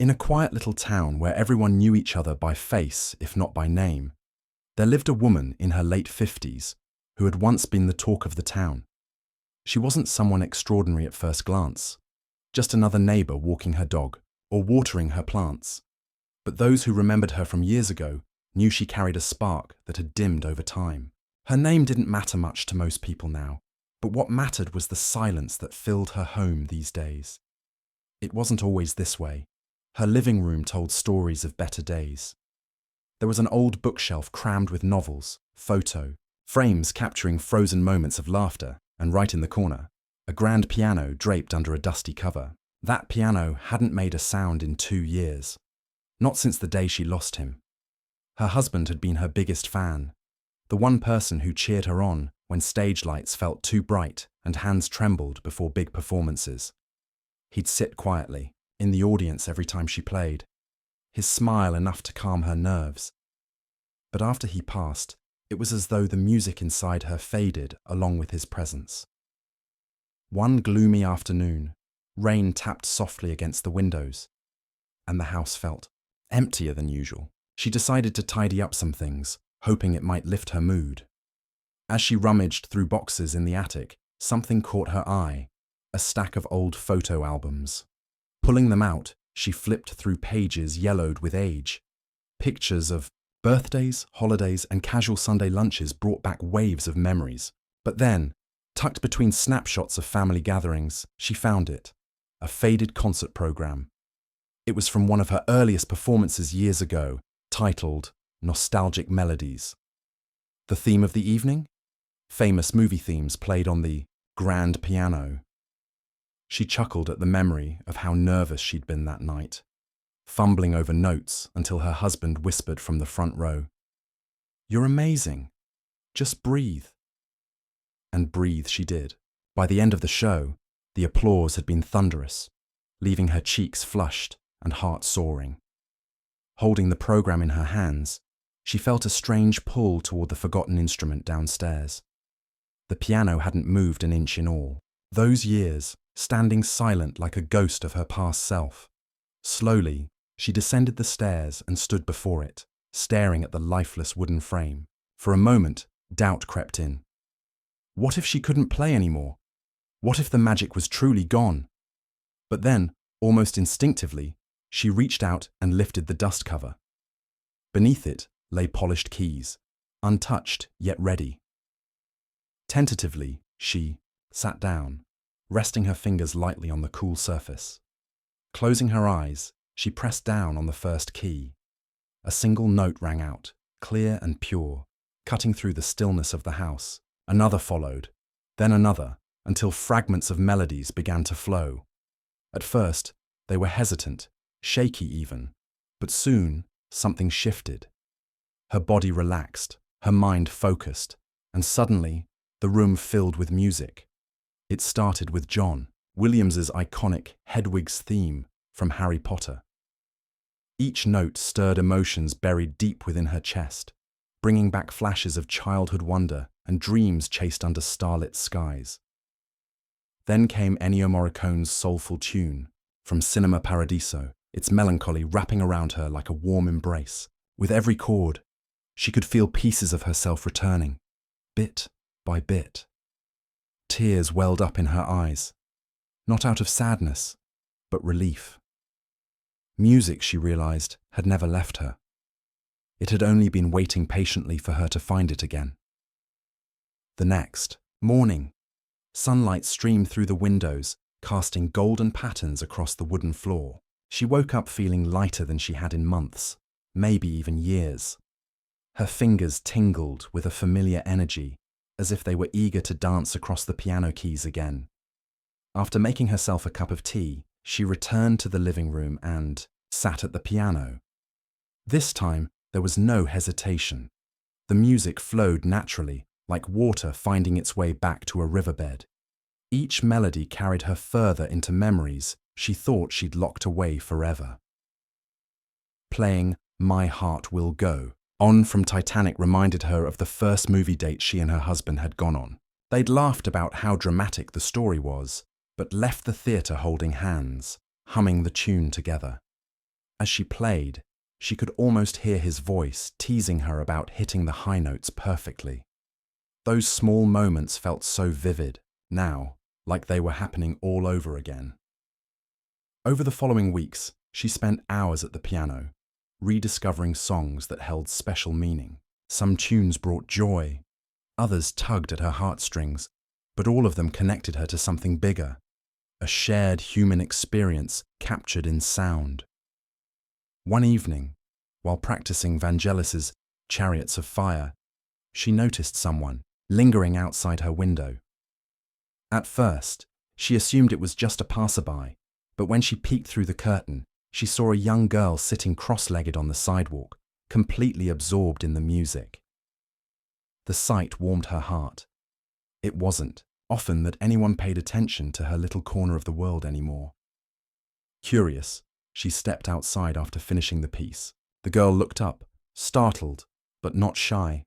In a quiet little town where everyone knew each other by face, if not by name, there lived a woman in her late 50s who had once been the talk of the town. She wasn't someone extraordinary at first glance, just another neighbor walking her dog or watering her plants. But those who remembered her from years ago knew she carried a spark that had dimmed over time. Her name didn't matter much to most people now, but what mattered was the silence that filled her home these days. It wasn't always this way. Her living room told stories of better days. There was an old bookshelf crammed with novels, photo, frames capturing frozen moments of laughter, and right in the corner, a grand piano draped under a dusty cover. That piano hadn't made a sound in 2 years, not since the day she lost him. Her husband had been her biggest fan, the one person who cheered her on when stage lights felt too bright and hands trembled before big performances. He'd sit quietly, in the audience every time she played, his smile enough to calm her nerves. But after he passed, it was as though the music inside her faded along with his presence. One gloomy afternoon, rain tapped softly against the windows, and the house felt emptier than usual. She decided to tidy up some things, hoping it might lift her mood. As she rummaged through boxes in the attic, something caught her eye, a stack of old photo albums. Pulling them out, she flipped through pages yellowed with age. Pictures of birthdays, holidays, and casual Sunday lunches brought back waves of memories. But then, tucked between snapshots of family gatherings, she found it, a faded concert program. It was from one of her earliest performances years ago, titled Nostalgic Melodies. The theme of the evening? Famous movie themes played on the grand piano. She chuckled at the memory of how nervous she'd been that night, fumbling over notes until her husband whispered from the front row, "You're amazing. Just breathe." And breathe she did. By the end of the show, the applause had been thunderous, leaving her cheeks flushed and heart soaring. Holding the program in her hands, she felt a strange pull toward the forgotten instrument downstairs. The piano hadn't moved an inch in all. Those years, standing silent like a ghost of her past self. Slowly, she descended the stairs and stood before it, staring at the lifeless wooden frame. For a moment, doubt crept in. What if she couldn't play anymore? What if the magic was truly gone? But then, almost instinctively, she reached out and lifted the dust cover. Beneath it lay polished keys, untouched yet ready. Tentatively, she sat down, resting her fingers lightly on the cool surface. Closing her eyes, she pressed down on the first key. A single note rang out, clear and pure, cutting through the stillness of the house. Another followed, then another, until fragments of melodies began to flow. At first, they were hesitant, shaky even, but soon something shifted. Her body relaxed, her mind focused, and suddenly the room filled with music. It started with John Williams's iconic Hedwig's theme from Harry Potter. Each note stirred emotions buried deep within her chest, bringing back flashes of childhood wonder and dreams chased under starlit skies. Then came Ennio Morricone's soulful tune from Cinema Paradiso, its melancholy wrapping around her like a warm embrace. With every chord, she could feel pieces of herself returning, bit by bit. Tears welled up in her eyes, not out of sadness, but relief. Music, she realized, had never left her. It had only been waiting patiently for her to find it again. The next morning, sunlight streamed through the windows, casting golden patterns across the wooden floor. She woke up feeling lighter than she had in months, maybe even years. Her fingers tingled with a familiar energy, as if they were eager to dance across the piano keys again. After making herself a cup of tea, she returned to the living room and sat at the piano. This time, there was no hesitation. The music flowed naturally, like water finding its way back to a riverbed. Each melody carried her further into memories she thought she'd locked away forever. Playing My Heart Will Go On from Titanic reminded her of the first movie date she and her husband had gone on. They'd laughed about how dramatic the story was, but left the theatre holding hands, humming the tune together. As she played, she could almost hear his voice teasing her about hitting the high notes perfectly. Those small moments felt so vivid, now, like they were happening all over again. Over the following weeks, she spent hours at the piano, rediscovering songs that held special meaning. Some tunes brought joy, others tugged at her heartstrings, but all of them connected her to something bigger, a shared human experience captured in sound. One evening, while practicing Vangelis's Chariots of Fire, she noticed someone lingering outside her window. At first, she assumed it was just a passerby, but when she peeked through the curtain, she saw a young girl sitting cross-legged on the sidewalk, completely absorbed in the music. The sight warmed her heart. It wasn't often that anyone paid attention to her little corner of the world anymore. Curious, she stepped outside after finishing the piece. The girl looked up, startled, but not shy.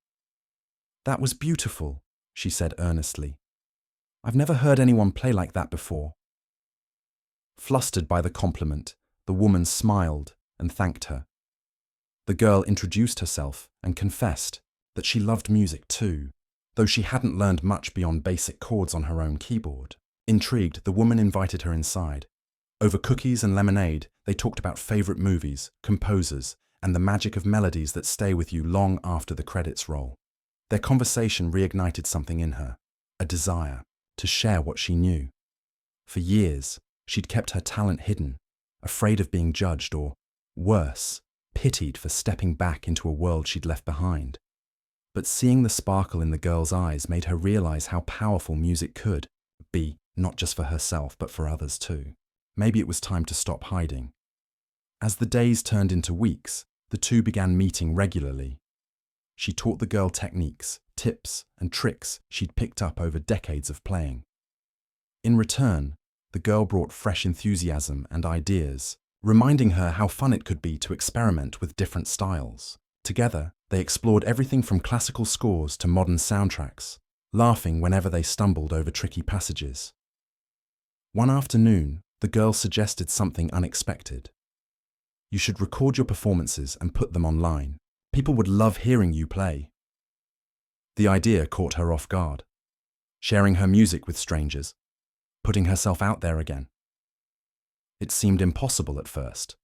"That was beautiful," she said earnestly. "I've never heard anyone play like that before." Flustered by the compliment, the woman smiled and thanked her. The girl introduced herself and confessed that she loved music too, though she hadn't learned much beyond basic chords on her own keyboard. Intrigued, the woman invited her inside. Over cookies and lemonade, they talked about favorite movies, composers, and the magic of melodies that stay with you long after the credits roll. Their conversation reignited something in her, a desire to share what she knew. For years, she'd kept her talent hidden, afraid of being judged or, worse, pitied for stepping back into a world she'd left behind. But seeing the sparkle in the girl's eyes made her realize how powerful music could be, not just for herself, but for others too. Maybe it was time to stop hiding. As the days turned into weeks, the two began meeting regularly. She taught the girl techniques, tips, and tricks she'd picked up over decades of playing. In return, the girl brought fresh enthusiasm and ideas, reminding her how fun it could be to experiment with different styles. Together, they explored everything from classical scores to modern soundtracks, laughing whenever they stumbled over tricky passages. One afternoon, the girl suggested something unexpected. "You should record your performances and put them online. People would love hearing you play." The idea caught her off guard. Sharing her music with strangers, putting herself out there again. It seemed impossible at first.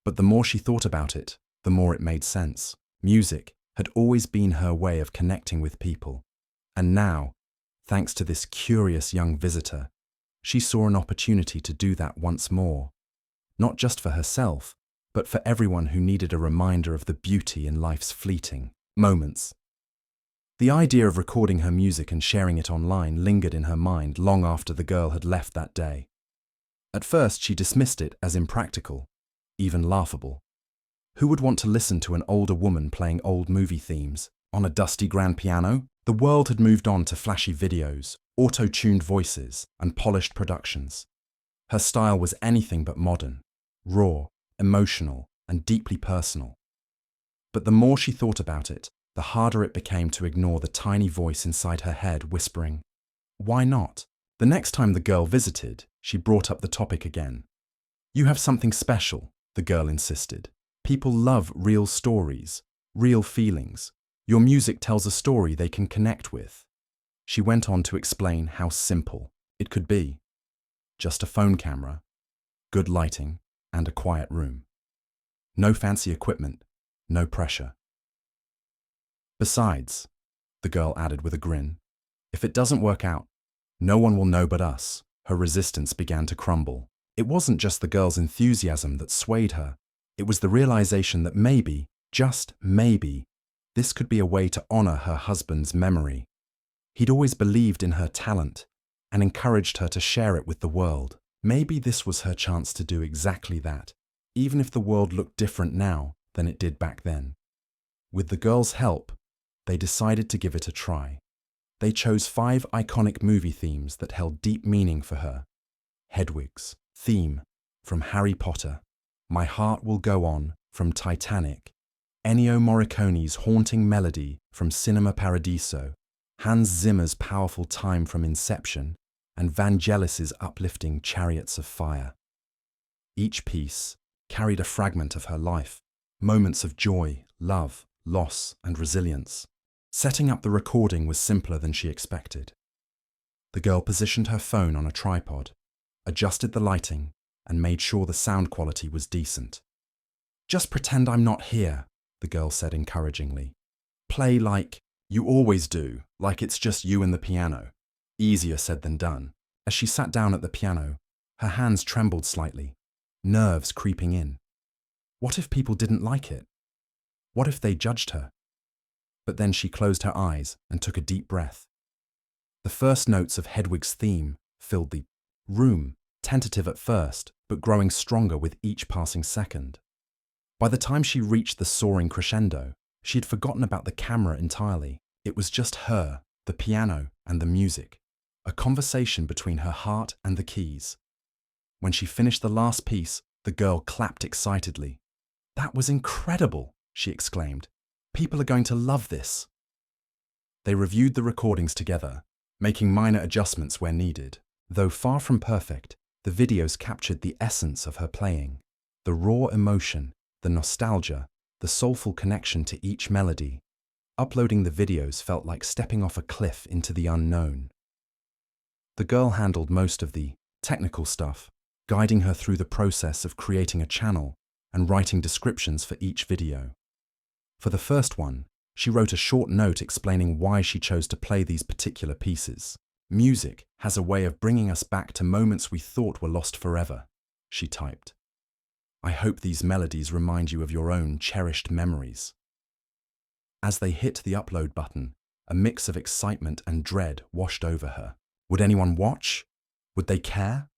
But the more she thought about it, the more it made sense. Music had always been her way of connecting with people. And now, thanks to this curious young visitor, she saw an opportunity to do that once more. Not just for herself, but for everyone who needed a reminder of the beauty in life's fleeting moments. The idea of recording her music and sharing it online lingered in her mind long after the girl had left that day. At first, she dismissed it as impractical, even laughable. Who would want to listen to an older woman playing old movie themes on a dusty grand piano? The world had moved on to flashy videos, auto-tuned voices, and polished productions. Her style was anything but modern, raw, emotional, and deeply personal. But the more she thought about it, the harder it became to ignore the tiny voice inside her head whispering, "Why not?" The next time the girl visited, she brought up the topic again. "You have something special," the girl insisted. "People love real stories, real feelings. Your music tells a story they can connect with." She went on to explain how simple it could be. Just a phone camera, good lighting, and a quiet room. No fancy equipment, no pressure. "Besides," the girl added with a grin, "if it doesn't work out, no one will know but us." Her resistance began to crumble. It wasn't just the girl's enthusiasm that swayed her. It was the realization that maybe, just maybe, this could be a way to honor her husband's memory. He'd always believed in her talent and encouraged her to share it with the world. Maybe this was her chance to do exactly that, even if the world looked different now than it did back then. With the girl's help, they decided to give it a try. They chose 5 iconic movie themes that held deep meaning for her. Hedwig's theme from Harry Potter, My Heart Will Go On from Titanic, Ennio Morricone's haunting melody from Cinema Paradiso, Hans Zimmer's powerful Time from Inception, and Vangelis's uplifting Chariots of Fire. Each piece carried a fragment of her life, moments of joy, love, loss, and resilience. Setting up the recording was simpler than she expected. The girl positioned her phone on a tripod, adjusted the lighting, and made sure the sound quality was decent. "Just pretend I'm not here," the girl said encouragingly. "Play like you always do, like it's just you and the piano." Easier said than done. As she sat down at the piano, her hands trembled slightly, nerves creeping in. What if people didn't like it? What if they judged her? But then she closed her eyes and took a deep breath. The first notes of Hedwig's theme filled the room, tentative at first, but growing stronger with each passing second. By the time she reached the soaring crescendo, she had forgotten about the camera entirely. It was just her, the piano, and the music, a conversation between her heart and the keys. When she finished the last piece, the girl clapped excitedly. "That was incredible," she exclaimed. "People are going to love this." They reviewed the recordings together, making minor adjustments where needed. Though far from perfect, the videos captured the essence of her playing, the raw emotion, the nostalgia, the soulful connection to each melody. Uploading the videos felt like stepping off a cliff into the unknown. The girl handled most of the technical stuff, guiding her through the process of creating a channel and writing descriptions for each video. For the first one, she wrote a short note explaining why she chose to play these particular pieces. "Music has a way of bringing us back to moments we thought were lost forever," she typed. "I hope these melodies remind you of your own cherished memories." As they hit the upload button, a mix of excitement and dread washed over her. Would anyone watch? Would they care?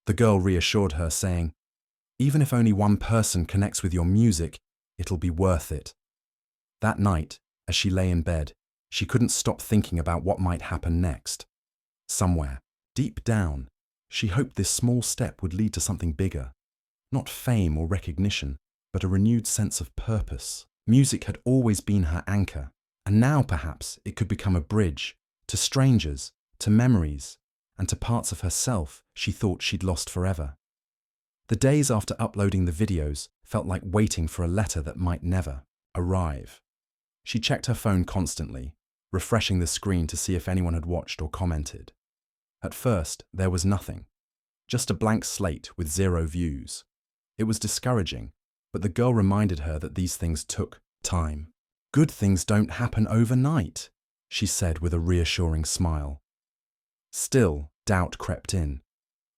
The girl reassured her, saying, "Even if only one person connects with your music, it'll be worth it." That night, as she lay in bed, she couldn't stop thinking about what might happen next. Somewhere, deep down, she hoped this small step would lead to something bigger. Not fame or recognition, but a renewed sense of purpose. Music had always been her anchor, and now perhaps it could become a bridge to strangers, to memories, and to parts of herself she thought she'd lost forever. The days after uploading the videos felt like waiting for a letter that might never arrive. She checked her phone constantly, refreshing the screen to see if anyone had watched or commented. At first, there was nothing, just a blank slate with 0 views. It was discouraging, but the girl reminded her that these things took time. "Good things don't happen overnight," she said with a reassuring smile. Still, doubt crept in.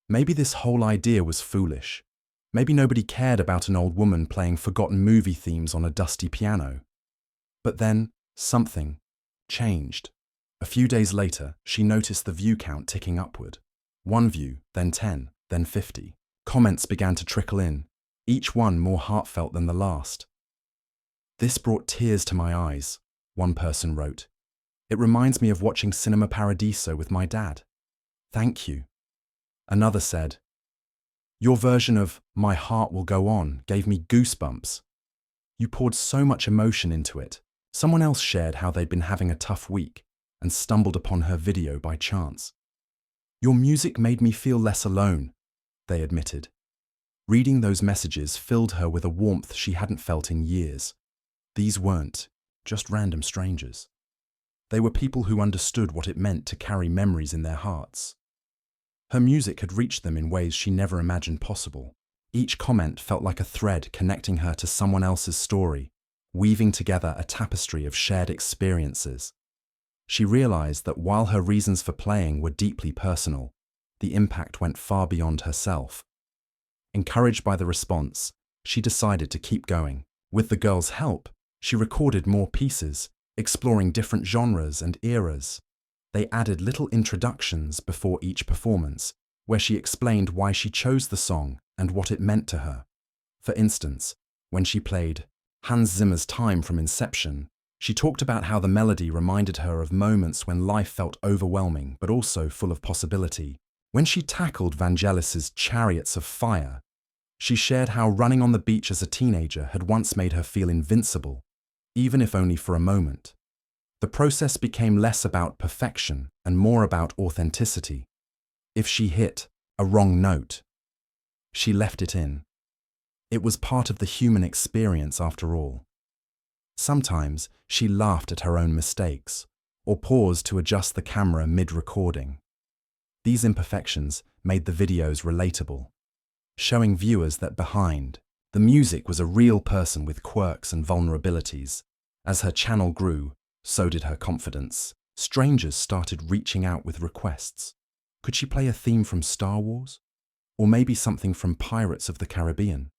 Maybe this whole idea was foolish. Maybe nobody cared about an old woman playing forgotten movie themes on a dusty piano. But then, something changed. A few days later, she noticed the view count ticking upward. 1 view, then 10, then 50. Comments began to trickle in, each one more heartfelt than the last. "This brought tears to my eyes," one person wrote. "It reminds me of watching Cinema Paradiso with my dad. Thank you." Another said, "Your version of My Heart Will Go On gave me goosebumps. You poured so much emotion into it." Someone else shared how they'd been having a tough week and stumbled upon her video by chance. "Your music made me feel less alone," they admitted. Reading those messages filled her with a warmth she hadn't felt in years. These weren't just random strangers. They were people who understood what it meant to carry memories in their hearts. Her music had reached them in ways she never imagined possible. Each comment felt like a thread connecting her to someone else's story, weaving together a tapestry of shared experiences. She realized that while her reasons for playing were deeply personal, the impact went far beyond herself. Encouraged by the response, she decided to keep going. With the girl's help, she recorded more pieces, exploring different genres and eras. They added little introductions before each performance, where she explained why she chose the song and what it meant to her. For instance, when she played Hans Zimmer's Time from Inception, she talked about how the melody reminded her of moments when life felt overwhelming but also full of possibility. When she tackled Vangelis's Chariots of Fire, she shared how running on the beach as a teenager had once made her feel invincible, even if only for a moment. The process became less about perfection and more about authenticity. If she hit a wrong note, she left it in. It was part of the human experience after all. Sometimes she laughed at her own mistakes, or paused to adjust the camera mid-recording. These imperfections made the videos relatable, showing viewers that behind the music was a real person with quirks and vulnerabilities. As her channel grew, so did her confidence. Strangers started reaching out with requests. Could she play a theme from Star Wars? Or maybe something from Pirates of the Caribbean?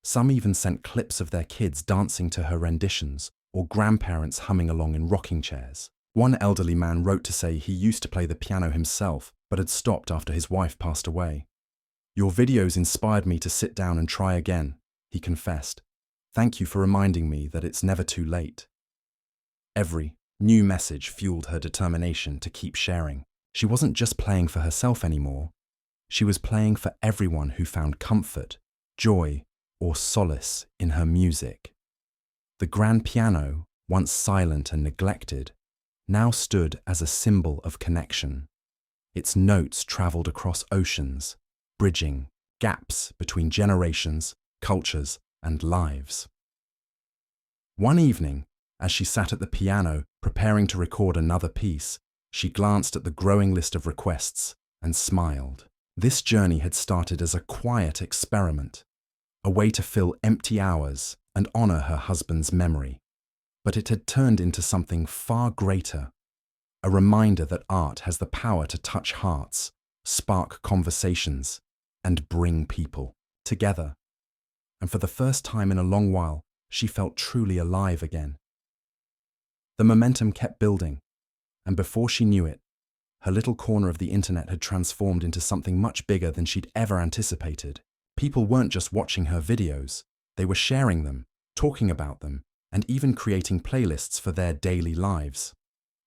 Some even sent clips of their kids dancing to her renditions, or grandparents humming along in rocking chairs. One elderly man wrote to say he used to play the piano himself, but had stopped after his wife passed away. "Your videos inspired me to sit down and try again," he confessed. "Thank you for reminding me that it's never too late." Every new message fueled her determination to keep sharing. She wasn't just playing for herself anymore. She was playing for everyone who found comfort, joy, or solace in her music. The grand piano, once silent and neglected, now stood as a symbol of connection. Its notes traveled across oceans, bridging gaps between generations, cultures, and lives. One evening, as she sat at the piano preparing to record another piece, she glanced at the growing list of requests and smiled. This journey had started as a quiet experiment, a way to fill empty hours and honor her husband's memory. But it had turned into something far greater, a reminder that art has the power to touch hearts, spark conversations, and bring people together. And for the first time in a long while, she felt truly alive again. The momentum kept building, and before she knew it, her little corner of the internet had transformed into something much bigger than she'd ever anticipated. People weren't just watching her videos, they were sharing them, talking about them, and even creating playlists for their daily lives.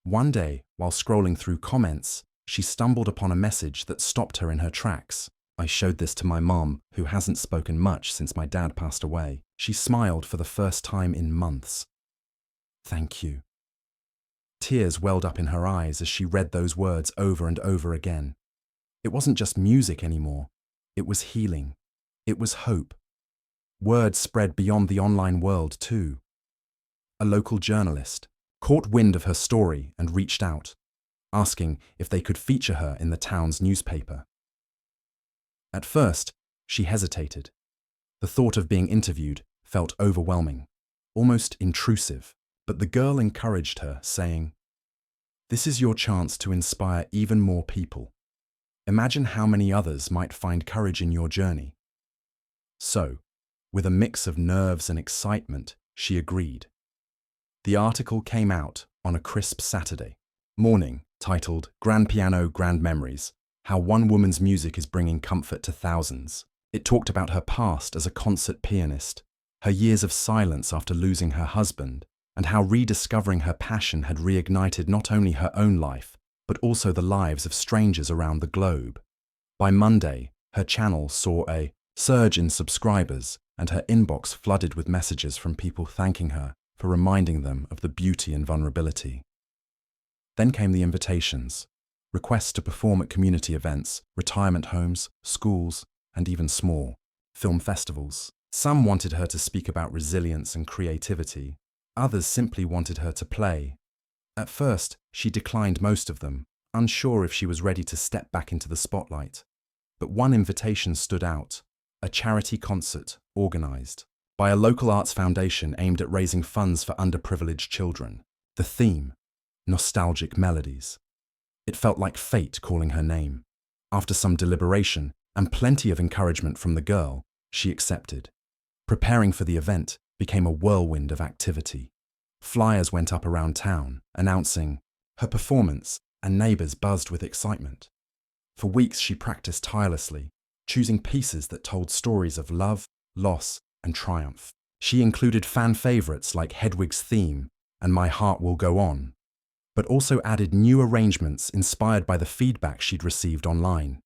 One day, while scrolling through comments, she stumbled upon a message that stopped her in her tracks. "I showed this to my mom, who hasn't spoken much since my dad passed away." She smiled for the first time in months. "Thank you." Tears welled up in her eyes as she read those words over and over again. It wasn't just music anymore. It was healing. It was hope. Word spread beyond the online world too. A local journalist caught wind of her story and reached out, asking if they could feature her in the town's newspaper. At first, she hesitated. The thought of being interviewed felt overwhelming, almost intrusive, but the girl encouraged her, saying, "This is your chance to inspire even more people. Imagine how many others might find courage in your journey." So, with a mix of nerves and excitement, she agreed. The article came out on a crisp Saturday morning, titled "Grand Piano, Grand Memories: How One Woman's Music is Bringing Comfort to Thousands." It talked about her past as a concert pianist, her years of silence after losing her husband, and how rediscovering her passion had reignited not only her own life, but also the lives of strangers around the globe. By Monday, her channel saw a surge in subscribers, and her inbox flooded with messages from people thanking her for reminding them of the beauty and vulnerability. Then came the invitations, requests to perform at community events, retirement homes, schools, and even small film festivals. Some wanted her to speak about resilience and creativity. Others simply wanted her to play. At first, she declined most of them, unsure if she was ready to step back into the spotlight. But one invitation stood out: a charity concert organized by a local arts foundation aimed at raising funds for underprivileged children. The theme: nostalgic melodies. It felt like fate calling her name. After some deliberation and plenty of encouragement from the girl, she accepted. Preparing for the event became a whirlwind of activity. Flyers went up around town, announcing her performance, and neighbors buzzed with excitement. For weeks she practiced tirelessly, choosing pieces that told stories of love, loss, and triumph. She included fan favorites like Hedwig's theme and My Heart Will Go On, but also added new arrangements inspired by the feedback she'd received online.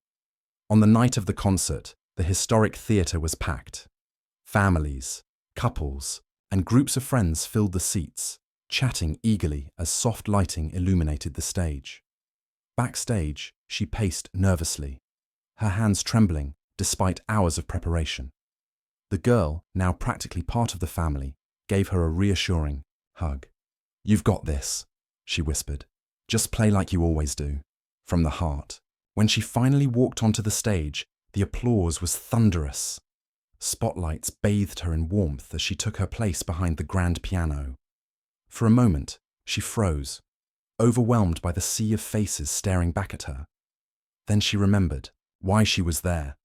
On the night of the concert, the historic theatre was packed. Families, couples, and groups of friends filled the seats, chatting eagerly as soft lighting illuminated the stage. Backstage, she paced nervously, her hands trembling despite hours of preparation. The girl, now practically part of the family, gave her a reassuring hug. "You've got this," she whispered. "Just play like you always do." From the heart. When she finally walked onto the stage, the applause was thunderous. Spotlights bathed her in warmth as she took her place behind the grand piano. For a moment, she froze, overwhelmed by the sea of faces staring back at her. Then she remembered why she was there.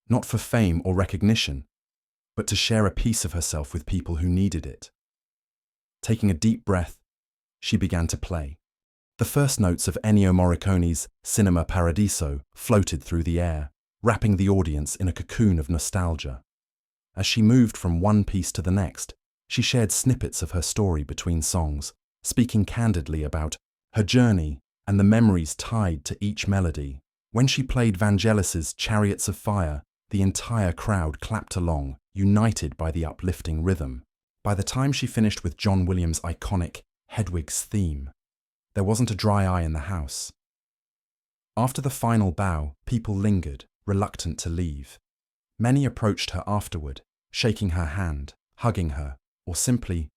Not for fame or recognition, but to share a piece of herself with people who needed it. Taking a deep breath, she began to play. The first notes of Ennio Morricone's Cinema Paradiso floated through the air, wrapping the audience in a cocoon of nostalgia. As she moved from one piece to the next, she shared snippets of her story between songs, speaking candidly about her journey and the memories tied to each melody. When she played Vangelis's Chariots of Fire, the entire crowd clapped along, united by the uplifting rhythm. By the time she finished with John Williams' iconic Hedwig's Theme, there wasn't a dry eye in the house. After the final bow, people lingered, reluctant to leave. Many approached her afterward, shaking her hand, hugging her, or simply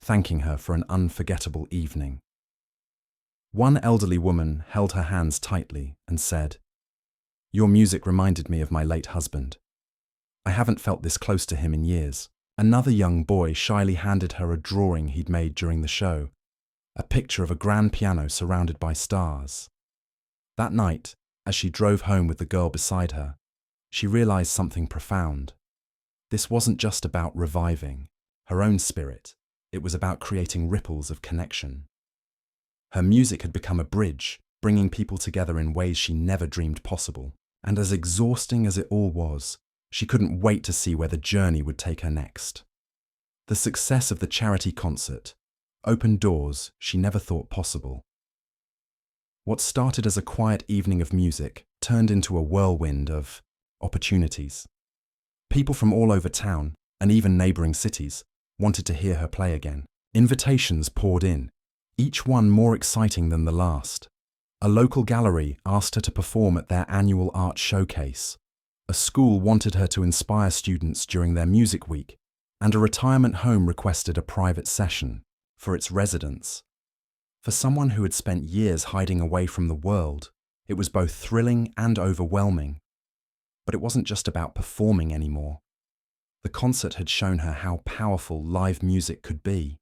thanking her for an unforgettable evening. One elderly woman held her hands tightly and said, "Your music reminded me of my late husband. I haven't felt this close to him in years." Another young boy shyly handed her a drawing he'd made during the show, a picture of a grand piano surrounded by stars. That night, as she drove home with the girl beside her, she realized something profound. This wasn't just about reviving her own spirit, it was about creating ripples of connection. Her music had become a bridge, bringing people together in ways she never dreamed possible. And as exhausting as it all was, she couldn't wait to see where the journey would take her next. The success of the charity concert opened doors she never thought possible. What started as a quiet evening of music turned into a whirlwind of opportunities. People from all over town, and even neighbouring cities, wanted to hear her play again. Invitations poured in, each one more exciting than the last. A local gallery asked her to perform at their annual art showcase. A school wanted her to inspire students during their music week, and a retirement home requested a private session for its residents. For someone who had spent years hiding away from the world, it was both thrilling and overwhelming. But it wasn't just about performing anymore. The concert had shown her how powerful live music could be.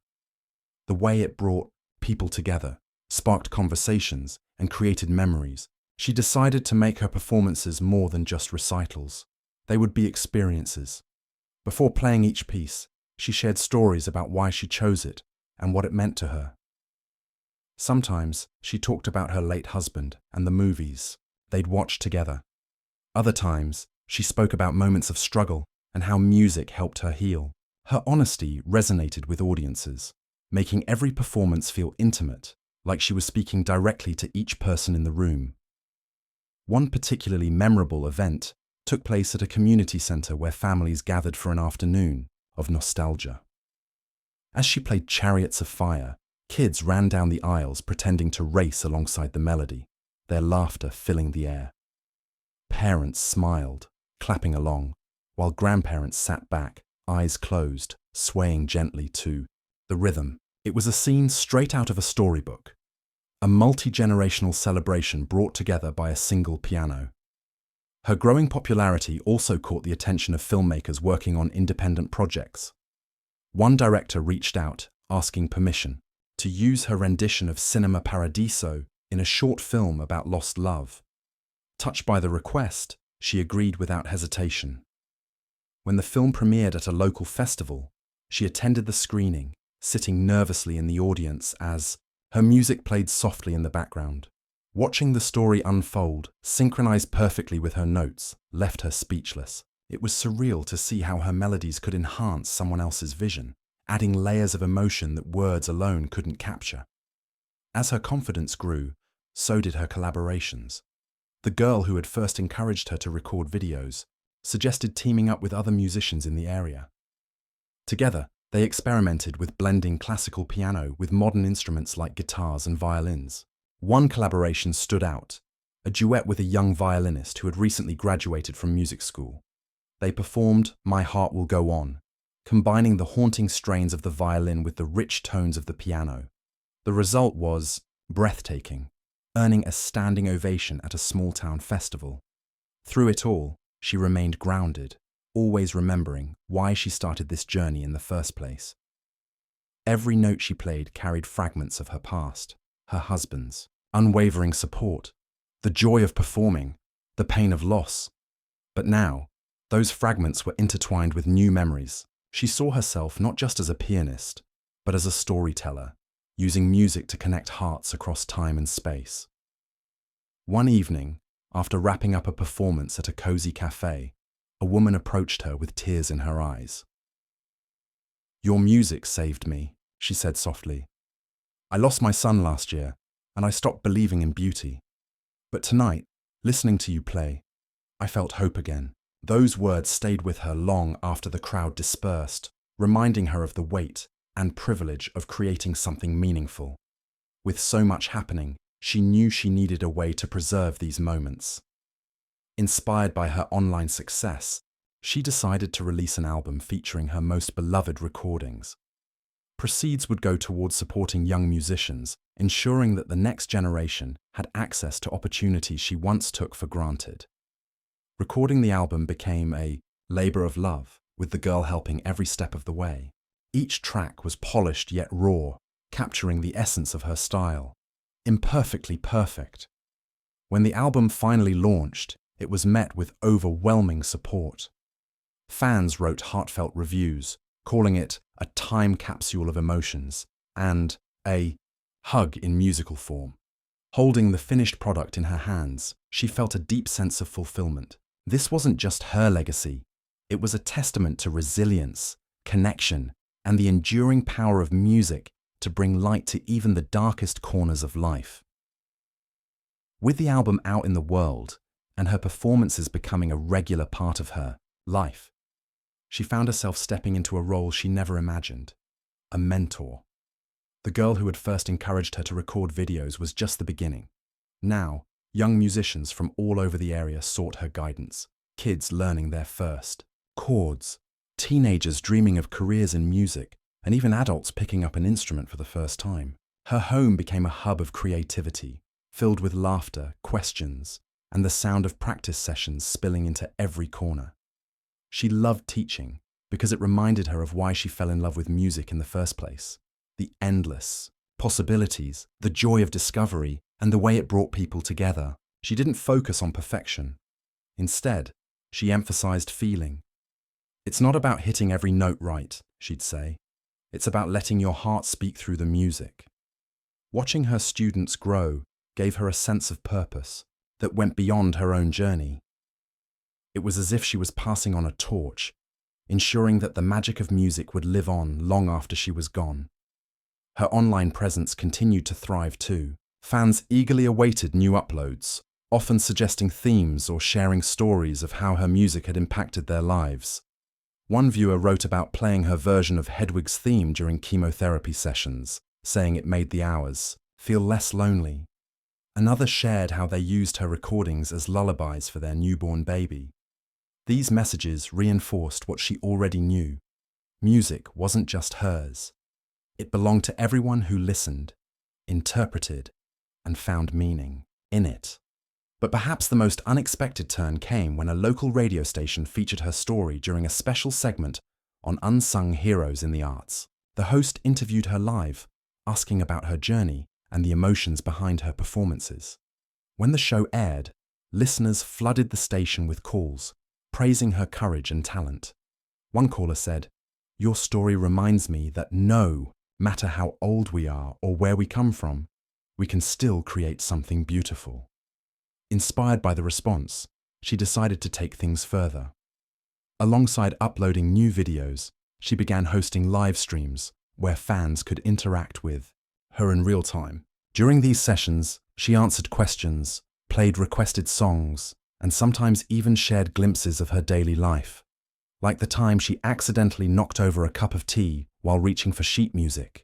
The way it brought people together, sparked conversations, and created memories. She decided to make her performances more than just recitals. They would be experiences. Before playing each piece, she shared stories about why she chose it and what it meant to her. Sometimes she talked about her late husband and the movies they'd watched together. Other times, she spoke about moments of struggle and how music helped her heal. Her honesty resonated with audiences, making every performance feel intimate, like she was speaking directly to each person in the room. One particularly memorable event took place at a community centre where families gathered for an afternoon of nostalgia. As she played Chariots of Fire, kids ran down the aisles pretending to race alongside the melody, their laughter filling the air. Parents smiled, clapping along, while grandparents sat back, eyes closed, swaying gently to the rhythm. It was a scene straight out of a storybook, a multi-generational celebration brought together by a single piano. Her growing popularity also caught the attention of filmmakers working on independent projects. One director reached out, asking permission to use her rendition of Cinema Paradiso in a short film about lost love. Touched by the request, she agreed without hesitation. When the film premiered at a local festival, she attended the screening, sitting nervously in the audience as her music played softly in the background. Watching the story unfold, synchronized perfectly with her notes, left her speechless. It was surreal to see how her melodies could enhance someone else's vision, adding layers of emotion that words alone couldn't capture. As her confidence grew, so did her collaborations. The girl who had first encouraged her to record videos suggested teaming up with other musicians in the area. Together, they experimented with blending classical piano with modern instruments like guitars and violins. One collaboration stood out, a duet with a young violinist who had recently graduated from music school. They performed My Heart Will Go On, combining the haunting strains of the violin with the rich tones of the piano. The result was breathtaking, earning a standing ovation at a small-town festival. Through it all, she remained grounded, always remembering why she started this journey in the first place. Every note she played carried fragments of her past, her husband's, unwavering support, the joy of performing, the pain of loss. But now, those fragments were intertwined with new memories. She saw herself not just as a pianist, but as a storyteller, using music to connect hearts across time and space. One evening, after wrapping up a performance at a cozy cafe, a woman approached her with tears in her eyes. "Your music saved me," she said softly. "I lost my son last year, and I stopped believing in beauty. But tonight, listening to you play, I felt hope again." Those words stayed with her long after the crowd dispersed, reminding her of the weight and privilege of creating something meaningful. With so much happening, she knew she needed a way to preserve these moments. Inspired by her online success, she decided to release an album featuring her most beloved recordings. Proceeds would go towards supporting young musicians, ensuring that the next generation had access to opportunities she once took for granted. Recording the album became a labor of love, with the girl helping every step of the way. Each track was polished yet raw, capturing the essence of her style. Imperfectly perfect. When the album finally launched, it was met with overwhelming support. Fans wrote heartfelt reviews, calling it a time capsule of emotions and a hug in musical form. Holding the finished product in her hands, she felt a deep sense of fulfillment. This wasn't just her legacy, it was a testament to resilience, connection, and the enduring power of music to bring light to even the darkest corners of life. With the album out in the world, and her performances becoming a regular part of her life, she found herself stepping into a role she never imagined: a mentor. The girl who had first encouraged her to record videos was just the beginning. Now, young musicians from all over the area sought her guidance, kids learning their first chords, teenagers dreaming of careers in music, and even adults picking up an instrument for the first time. Her home became a hub of creativity, filled with laughter, questions, and the sound of practice sessions spilling into every corner. She loved teaching because it reminded her of why she fell in love with music in the first place: the endless possibilities, the joy of discovery, and the way it brought people together. She didn't focus on perfection. Instead, she emphasized feeling. "It's not about hitting every note right," she'd say. "It's about letting your heart speak through the music." Watching her students grow gave her a sense of purpose that went beyond her own journey. It was as if she was passing on a torch, ensuring that the magic of music would live on long after she was gone. Her online presence continued to thrive too. Fans eagerly awaited new uploads, often suggesting themes or sharing stories of how her music had impacted their lives. One viewer wrote about playing her version of Hedwig's theme during chemotherapy sessions, saying it made the hours feel less lonely. Another shared how they used her recordings as lullabies for their newborn baby. These messages reinforced what she already knew. Music wasn't just hers. It belonged to everyone who listened, interpreted, and found meaning in it. But perhaps the most unexpected turn came when a local radio station featured her story during a special segment on unsung heroes in the arts. The host interviewed her live, asking about her journey and the emotions behind her performances. When the show aired, listeners flooded the station with calls, praising her courage and talent. One caller said, "Your story reminds me that no matter how old we are or where we come from, we can still create something beautiful." Inspired by the response, she decided to take things further. Alongside uploading new videos, she began hosting live streams where fans could interact with her in real time. During these sessions, she answered questions, played requested songs, and sometimes even shared glimpses of her daily life, like the time she accidentally knocked over a cup of tea while reaching for sheet music.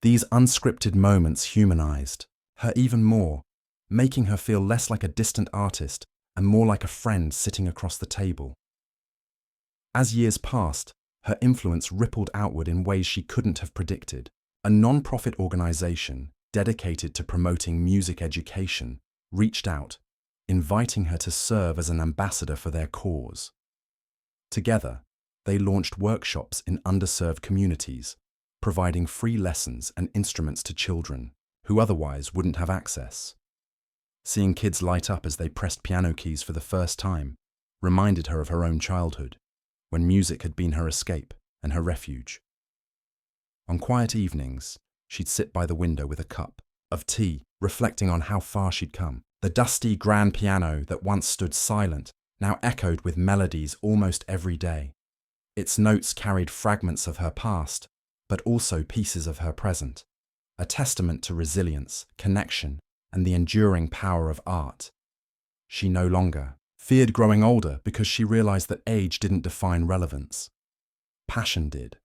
These unscripted moments humanized her even more, making her feel less like a distant artist and more like a friend sitting across the table. As years passed, her influence rippled outward in ways she couldn't have predicted. A non-profit organization dedicated to promoting music education reached out, inviting her to serve as an ambassador for their cause. Together, they launched workshops in underserved communities, providing free lessons and instruments to children who otherwise wouldn't have access. Seeing kids light up as they pressed piano keys for the first time reminded her of her own childhood, when music had been her escape and her refuge. On quiet evenings, she'd sit by the window with a cup of tea, reflecting on how far she'd come. The dusty grand piano that once stood silent now echoed with melodies almost every day. Its notes carried fragments of her past, but also pieces of her present, a testament to resilience, connection, and the enduring power of art. She no longer feared growing older because she realized that age didn't define relevance. Passion did.